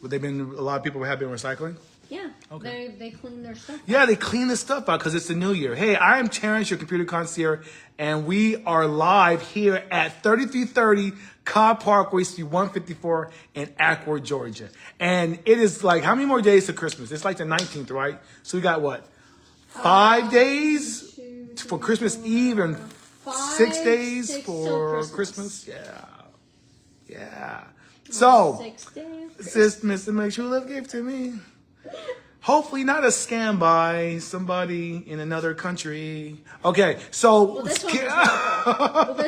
But a lot of people have been recycling? Yeah. Okay. They clean their stuff. Yeah, they clean this stuff out because it's the new year. Hey, I am Terrence, your computer concierge, and we are live here at 3330 Cobb Parkway, Suite 154 in Acworth, Georgia. And it is like, how many more days to Christmas? It's like the 19th, right? So we got what? 5 days for Christmas Eve and 6 days for Christmas? Yeah. So, 6 days. sis, Mr. Make Sure Love gave to me. Hopefully not a scam by somebody in another country. Okay, so... Well, this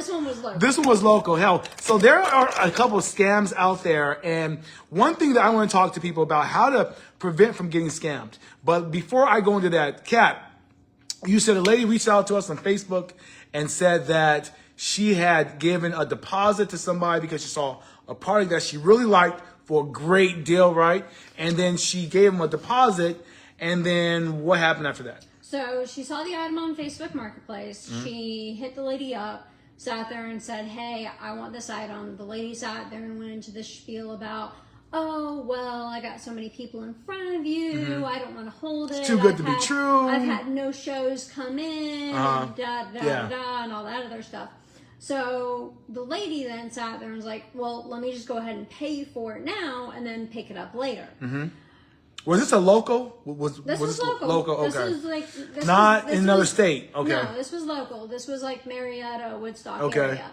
one was local. This one was local. Hell, so there are a couple of scams out there. And one thing that I want to talk to people about, how to prevent from getting scammed. But before I go into that, Kat, you said a lady reached out to us on Facebook and said that she had given a deposit to somebody because she saw a product that she really liked for a great deal, right? And then she gave him a deposit, and then what happened after that? So she saw the item on Facebook Marketplace. She hit the lady up, sat there and said, hey, I want this item. The lady sat there and went into this spiel about, oh, well, I got so many people in front of you. I don't want to hold it. It's too good to be true. I've had no shows come in, and and all that other stuff. So the lady then sat there and was like, well, let me just go ahead and pay for it now and then pick it up later. Was this a local? This was local. Local, okay. This was like... Not in another state, okay. No, this was local. This was like Marietta, Woodstock Okay. area.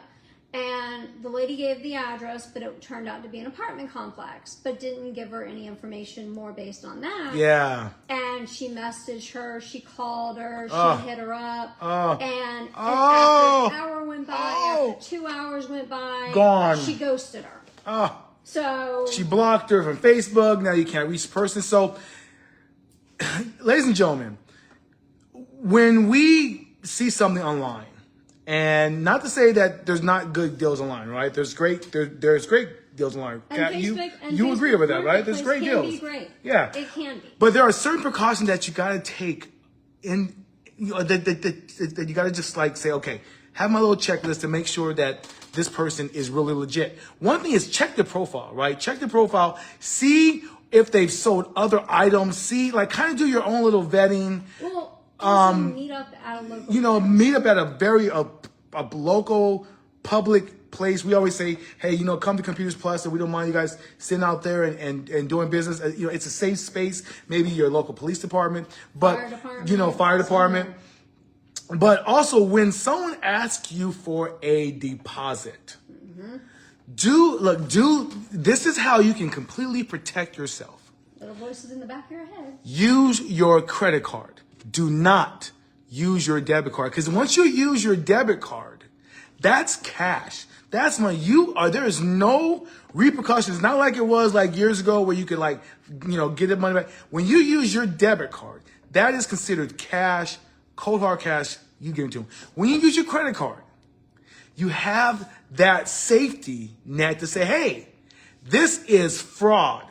And the lady gave the address, but it turned out to be an apartment complex, but didn't give her any information more based on that. Yeah. And she messaged her, she called her, she hit her up. And after an hour went by, after 2 hours went by, gone. She ghosted her. So she blocked her from Facebook. Now you can't reach the person. So, ladies and gentlemen, when we see something online, and not to say that there's not good deals online, right? There's great deals online. And you Facebook agree with that, right? There's great deals. It can be great. Yeah, it can be. But there are certain precautions that you got to take in. That you got to just like say, okay, have my little checklist to make sure that this person is really legit. One thing is check the profile, right? Check the profile. See if they've sold other items. See, like, kind of do your own little vetting. Well, meet up at a local meet up at a very a local public place. We always say, hey, come to Computers Plus, and we don't mind you guys sitting out there and doing business. It's a safe space. Maybe your local police department, but fire department. But also, when someone asks you for a deposit, this is how you can completely protect yourself. Little voices in the back of your head. Use your credit card. Do not use your debit card, because once you use your debit card, that's cash. That's money. There is no repercussions. Not like it was like years ago where you could get the money back. When you use your debit card, that is considered cash, cold hard cash. You give it to them. When you use your credit card, you have that safety net to say, hey, this is fraud.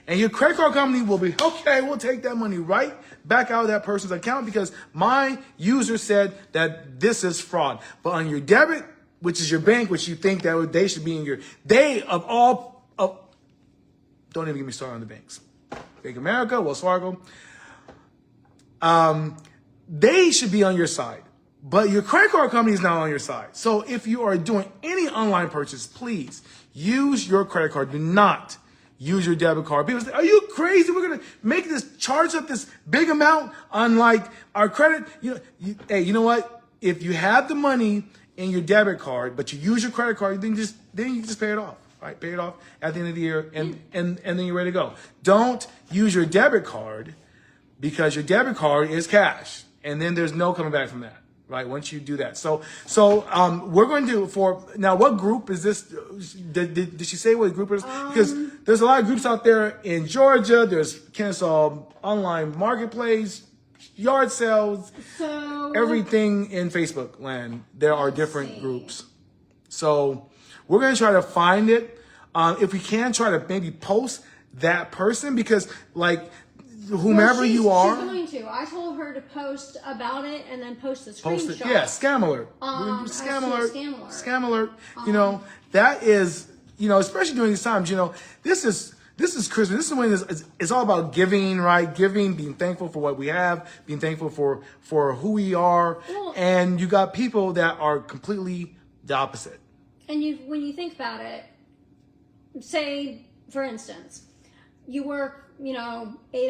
And your credit card company will be, okay, we'll take that money right back out of that person's account because my user said that this is fraud. But on your debit, which is your bank, which you think that they should be in your, don't even get me started on the banks. Bank of America, Wells Fargo, they should be on your side. But your credit card company is not on your side. So if you are doing any online purchase, please use your credit card. Do not use your debit card. People say, are you crazy? We're going to charge up this big amount on like our credit. Hey, you know what? If you have the money in your debit card, but you use your credit card, then you just pay it off. Right? Pay it off at the end of the year and then you're ready to go. Don't use your debit card because your debit card is cash. And then there's no coming back from that. Right, once you do that. So we're going to do now, what group is this? Did she say what group it is? Because there's a lot of groups out there in Georgia. There's Kennesaw Online Marketplace, yard sales, everything in Facebook land. There are different groups. So we're going to try to find it. If we can, try to maybe post that person because whomever you are. She's going to. I told her to post about it and then post the screenshot. Post it. Yeah, scam alert. Scam alert. That is, especially during these times, this is This is Christmas. This is when it's all about giving, right? Giving, being thankful for what we have, being thankful for who we are. Well, and you got people that are completely the opposite. And when you think about it, say, for instance, you work, 8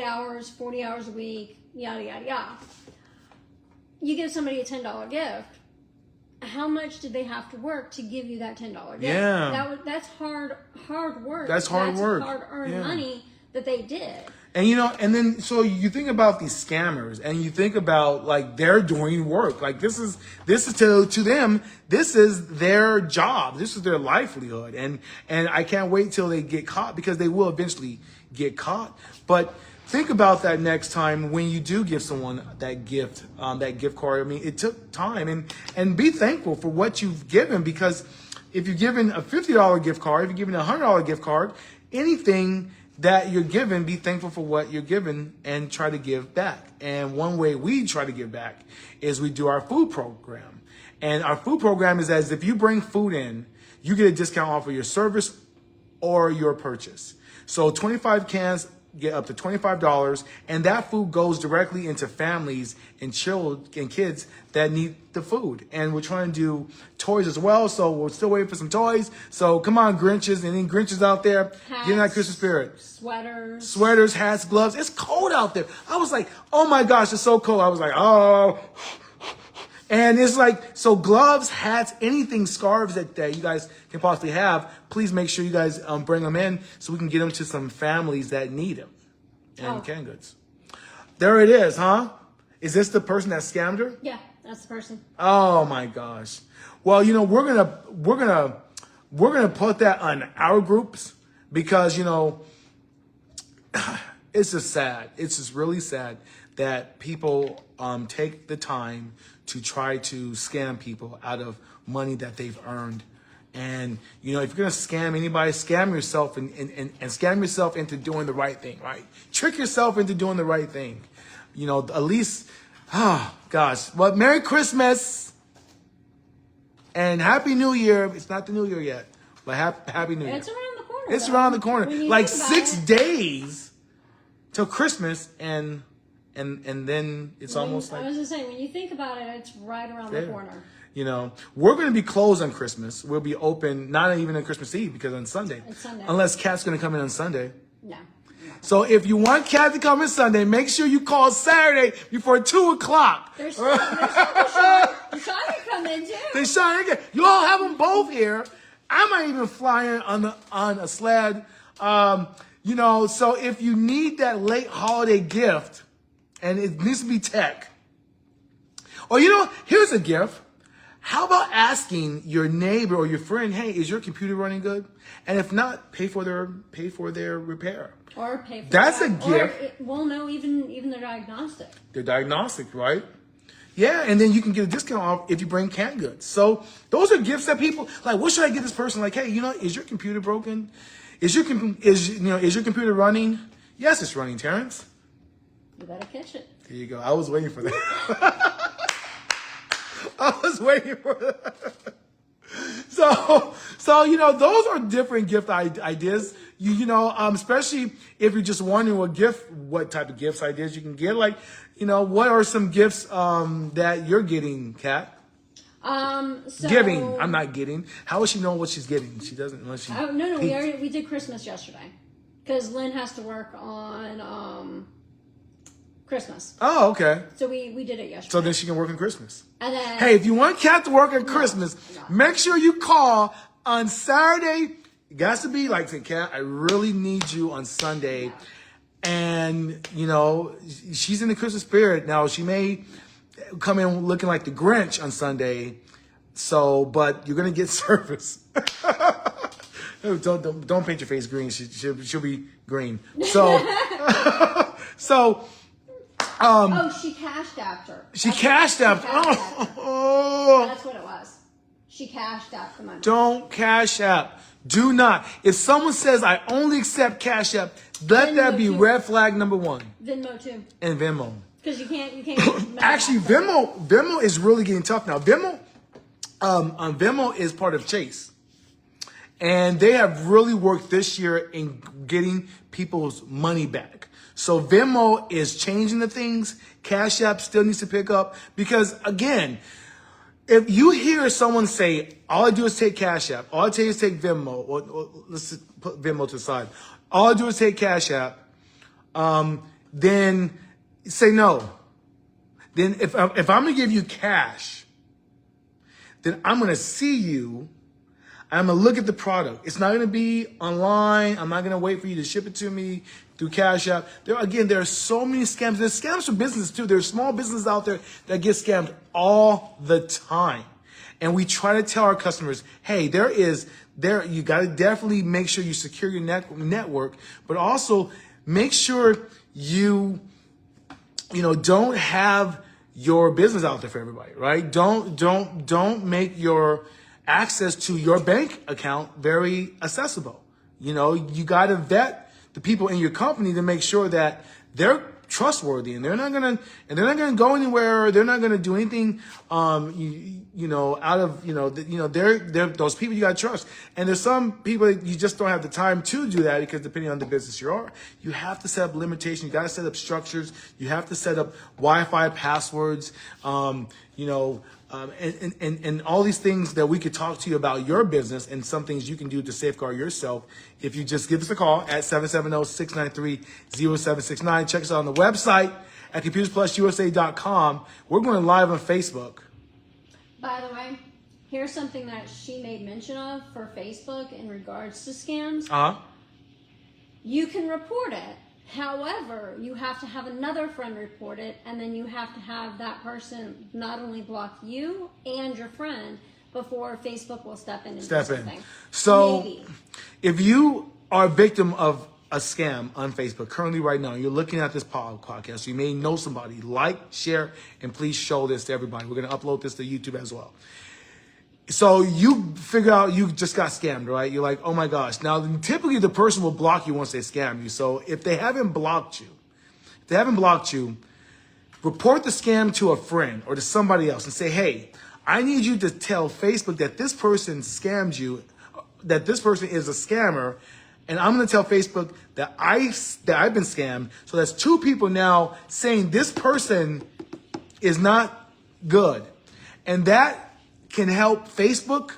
hours, 40 hours a week, yada, yada, yada. You give somebody a $10 gift. How much did they have to work to give you that $10 gift? Yeah. That's hard work. That's hard work. Hard-earned money that they did. And and then so you think about these scammers, and you think about like they're doing work. Like this is to them, this is their job, this is their livelihood, and I can't wait till they get caught, because they will eventually get caught. But think about that next time when you do give someone that gift card. I mean, it took time, and be thankful for what you've given, because if you're given a $50 gift card, if you're given a $100 gift card, anything that you're given, be thankful for what you're given and try to give back. And one way we try to give back is we do our food program. And our food program is as if you bring food in, you get a discount off of your service or your purchase. So 25 cans get up to $25, and that food goes directly into families and children and kids that need the food. And we're trying to do toys as well, so we're still waiting for some toys. So come on, Grinches, any Grinches out there, hats, get in that Christmas spirit. Sweaters, hats, gloves. It's cold out there. I was like, oh my gosh, it's so cold. I was like, oh. And it's like, so gloves, hats, anything, scarves that you guys can possibly have, please make sure you guys bring them in so we can get them to some families that need them. And canned goods. There it is, huh? Is this the person that scammed her? Yeah, that's the person. Oh my gosh. Well, we're gonna put that on our groups, because it's just sad. It's just really sad that people take the time to try to scam people out of money that they've earned. And, if you're going to scam anybody, scam yourself and scam yourself into doing the right thing, right? Trick yourself into doing the right thing. At least, gosh. Well, Merry Christmas and Happy New Year. It's not the New Year yet, but Happy New Year. It's around the corner. It's around the corner. Like 6 days till Christmas, and then it's almost like... I was just saying, when you think about it, it's right around the corner. We're going to be closed on Christmas. We'll be open, not even on Christmas Eve, because on Sunday. It's Sunday. Unless Kat's going to come in on Sunday. No. So if you want Kat to come in Sunday, make sure you call Saturday before 2 o'clock. There's Deshaun can come in too. Deshaun, you all have them both here. I might even fly in on a sled. So if you need that late holiday gift, and it needs to be tech. Or here's a gift. How about asking your neighbor or your friend, hey, is your computer running good? And if not, pay for their repair. Or pay for That's that. a gift. Even their diagnostic. Their diagnostic, right? Yeah, and then you can get a discount off if you bring canned goods. So those are gifts that people like. What should I get this person? Like, hey, is your computer broken? Is your computer running? Yes, it's running, Terrence. You better catch it. There you go. I was waiting for that. I was waiting for that. So those are different gift ideas. Especially if you're just wondering what type of gifts ideas you can get. Like, what are some gifts that you're getting, Kat? Giving. I'm not getting. How will she know what she's getting? She doesn't unless she. No. We did Christmas yesterday because Lynn has to work on Christmas. Oh, okay. So we did it yesterday. So then she can work on Christmas. And then, hey, if you want Kat to work on Christmas, make sure you call on Saturday. It got to be like, say, Kat, I really need you on Sunday. No. And, she's in the Christmas spirit. Now, she may come in looking like the Grinch on Sunday. So, but you're going to get service. Don't paint your face green. She'll be green. So, she cashed after. She cashed after. Oh. That's what it was. She cashed out the money. Don't cash app. Do not. If someone says, I only accept Cash App, let that be red flag number 1. Venmo too. And Venmo. Because you can't. Actually, Venmo is really getting tough now. Venmo is part of Chase. And they have really worked this year in getting people's money back. So Venmo is changing the things. Cash App still needs to pick up because, again, if you hear someone say, all I do is take Cash App, all I take is take Venmo, or let's just put Venmo to the side. All I do is take Cash App, then say no. Then if I'm going to give you cash, then I'm going to see you. I'm going to look at the product. It's not going to be online. I'm not going to wait for you to ship it to me through Cash App. There are so many scams. There's scams for business too. There's small businesses out there that get scammed all the time. And we try to tell our customers, hey, you got to definitely make sure you secure your network, but also make sure you don't have your business out there for everybody, right? Don't make your access to your bank account very accessible. You got to vet the people in your company to make sure that they're trustworthy and they're not gonna go anywhere. They're not gonna do anything, they're those people you gotta trust. And there's some people that you just don't have the time to do that because depending on the business you have to set up limitations. You got to set up structures. You have to set up Wi-Fi passwords. And all these things that we could talk to you about your business and some things you can do to safeguard yourself if you just give us a call at 770-693-0769. Check us out on the website at computersplususa.com. We're going live on Facebook. By the way, here's something that she made mention of for Facebook in regards to scams. You can report it. However, you have to have another friend report it, and then you have to have that person not only block you and your friend before Facebook will step in and do something. So, maybe. If you are a victim of a scam on Facebook currently right now, you're looking at this podcast, you may know somebody, like, share, and please show this to everybody. We're going to upload this to YouTube as well. So you figure out you just got scammed, right? You're like, oh my gosh. Now, typically the person will block you once they scam you. So if they haven't blocked you, report the scam to a friend or to somebody else and say, hey, I need you to tell Facebook that this person scammed you, that this person is a scammer. And I'm going to tell Facebook that I've been scammed. So that's two people now saying this person is not good. And that can help Facebook,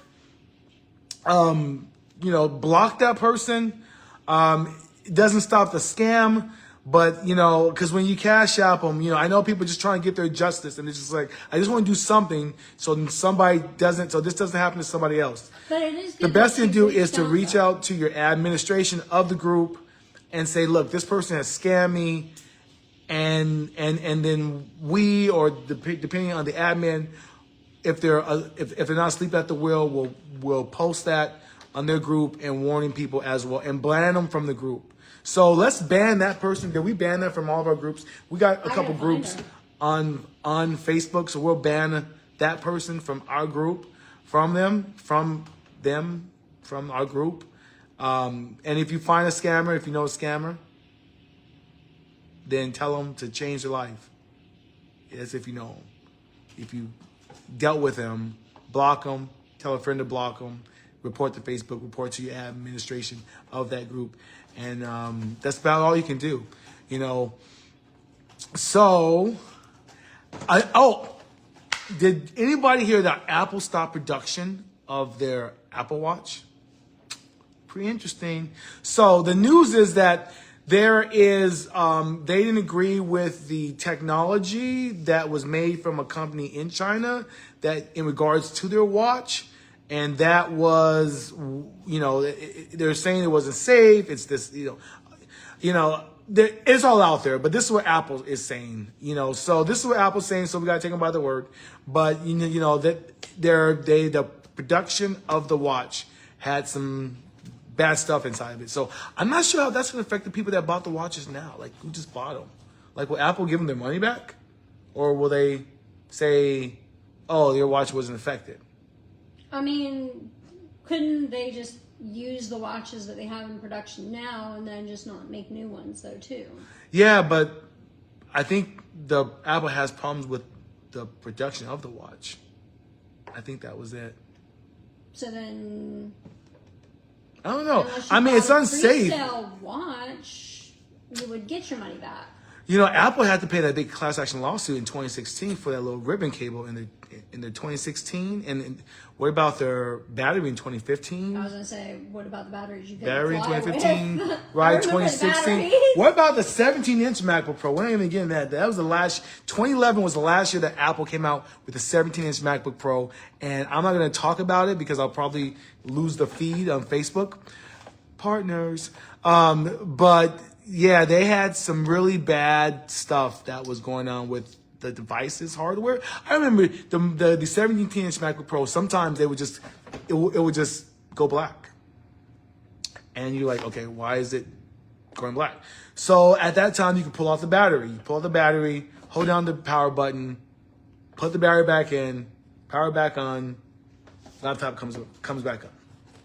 block that person. It doesn't stop the scam, but, because when you Cash App them, I know people just trying to get their justice, and it's just like, I just want to do something so this doesn't happen to somebody else. But it is good. The best thing to do is to reach out to your administration of the group and say, look, this person has scammed me, and then we, or depending on the admin, if they're not asleep at the wheel, we'll post that on their group and warning people as well and ban them from the group. So let's ban that person. Did we ban that from all of our groups? We got a couple groups on Facebook, so we'll ban that person from our group, from our group. And if you find a scammer, if you know a scammer, then tell them to change their life. As if you know them. If you dealt with them, block them, tell a friend to block them, report to Facebook, report to your administration of that group. And that's about all you can do, So, did anybody hear that Apple stopped production of their Apple Watch? Pretty interesting. So the news is that they didn't agree with the technology that was made from a company in China that in regards to their watch. And that was, they're saying it wasn't safe. It's this, it's all out there, but this is what Apple is saying, so this is what Apple's saying. So we got to take them by the word, but that the production of the watch had some bad stuff inside of it. So I'm not sure how that's going to affect the people that bought the watches now. Like, who just bought them? Like, will Apple give them their money back? Or will they say, oh, your watch wasn't affected? I mean, couldn't they just use the watches that they have in production now and then just not make new ones, though, too? Yeah, but I think Apple has problems with the production of the watch. I think that was it. So then I don't know. Unless you I mean, it's bought a unsafe. Pre-sale watch, you would get your money back. You know, Apple had to pay that big class action lawsuit in 2016 for that little ribbon cable in the 2016. And what about their battery in 2015? I was gonna say, what about the batteries you could Battery in fly 2015, with? right? I remember the 2016. batteries. What about the 17-inch MacBook Pro? We're not even getting that. That was the last. 2011 was the last year that Apple came out with the 17-inch MacBook Pro, and I'm not going to talk about it because I'll probably lose the feed on Facebook. Partners, but yeah, they had some really bad stuff that was going on with the devices hardware. I remember the 17-inch MacBook Pro. Sometimes they would just it would just go black, and you're like, okay, why is it going black? So at that time, you could pull off the battery. You pull out the battery, hold down the power button, put the battery back in, power back on, laptop comes back on.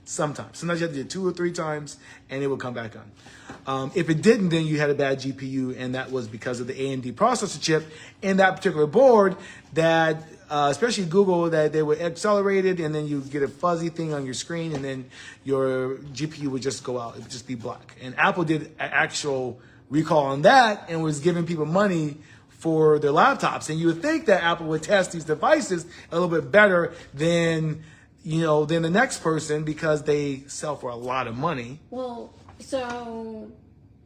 Sometimes you have to do it 2 or 3 times, and it will come back on. If it didn't, then you had a bad GPU, and that was because of the AMD processor chip in that particular board. That, especially Google, that they were accelerated, and then you get a fuzzy thing on your screen, and then your GPU would just go out; it would just be black. And Apple did an actual recall on that, and was giving people money for their laptops. And you would think that Apple would test these devices a little bit better than than the next person, because they sell for a lot of money. Well, so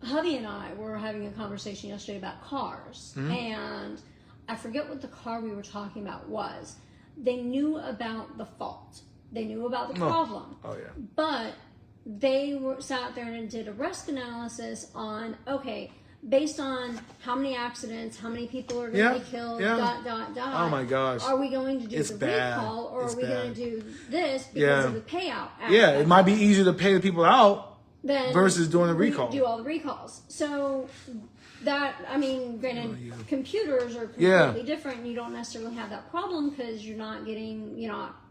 hubby and I were having a conversation yesterday about cars, and I forget what the car we were talking about was. They knew about the fault. They knew about the problem. Oh yeah. But they sat there and did a risk analysis on, okay, based on how many accidents, how many people are going to be killed, ... Oh my gosh. Are we going to do It's the bad. recall, or It's are we going bad. to do this because of the payout? It might be easier to pay the people out then versus doing a recall. Do all the recalls. So that, I mean, granted, computers are Yeah. completely different. You don't necessarily have that problem because you're not getting,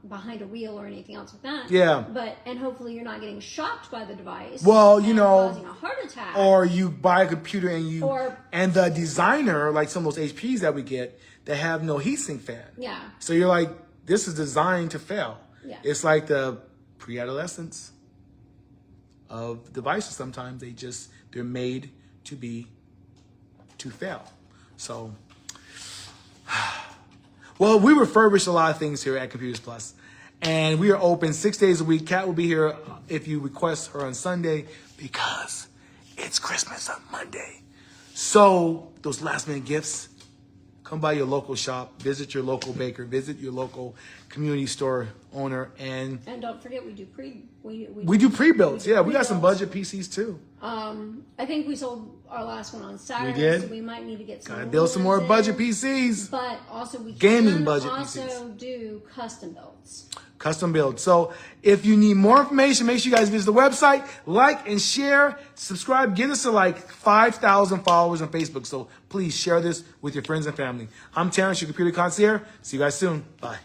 behind a wheel or anything else with that. Yeah. And hopefully you're not getting shocked by the device. Well, and causing a heart attack. Or you buy a computer and the designer, like some of those HPs that we get, they have no heatsink fan. Yeah. So you're like, this is designed to fail. Yeah. It's like the pre-adolescence of devices. Sometimes they're made to fail. So, well, we refurbish a lot of things here at Computers Plus, and we are open 6 days a week. Kat will be here if you request her on Sunday, because it's Christmas on Monday. So those last minute gifts, come by your local shop, visit your local baker, visit your local community store owner, and don't forget, we do pre-builds. Yeah, we got some budget PCs too. I think we sold our last one on Saturday. We did? So we might need to get some. Gotta build some more budget PCs. But also we Gaming can budget also PCs. do custom builds. Custom build. So if you need more information, make sure you guys visit the website, like and share, subscribe, get us to like 5,000 followers on Facebook. So please share this with your friends and family. I'm Terrence, your computer concierge. See you guys soon. Bye.